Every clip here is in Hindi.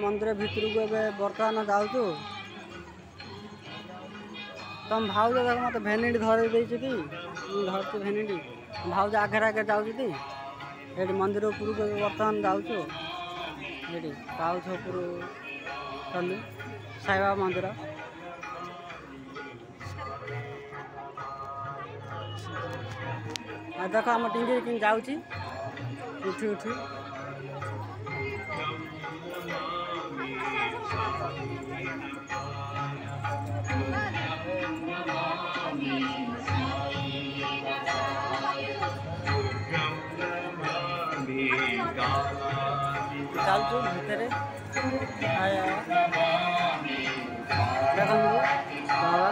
मंदिर भितर को बर्तमान जाऊँ। तुम भाज देख मत भेनिटी धरे कि धरती भेनिटी भाज आगे आगे जाऊँगी ये मंदिर उपरू बर्तमान जाऊँ। ये पाउछ उपरू चलु साईबाबा मंदिर देख आम टिंगी कि जाऊँगी उठी उठी चलचु भितर देख बाबा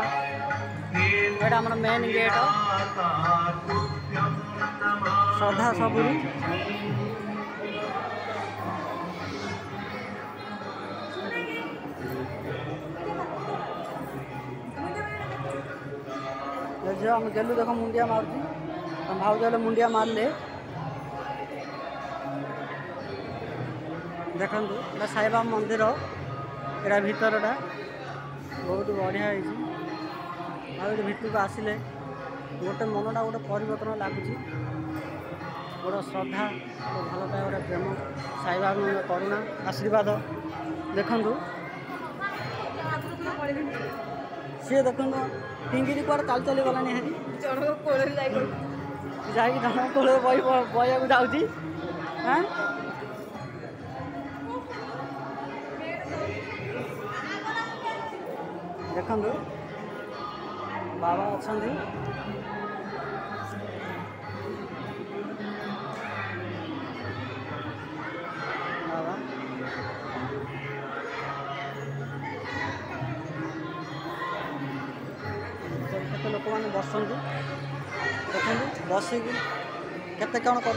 ये आम मेन गेट श्रद्धा सबुरी हम गलु देख मुंडिया मारुची भाव गले मुंडिया मारले देखु एटा साईबाबा मंदिर एटा भितरटा बहुत बढ़िया ये भितर को आसिले गोटे मनटा गोटे परिवर्तन लगुच गोटे श्रद्धा भल पाए गोटे प्रेम साईबाबा करुणा आशीर्वाद देखु सी देखु टिंगिरी कुआड़े चल चली गलानी हेरी जन कोल जाकि जन कोल बया को जाऊँगी हाँ देखु बाबा अच्छा बाबा केते लोक मैंने बसंतु देखते बसिकी केते कौन कर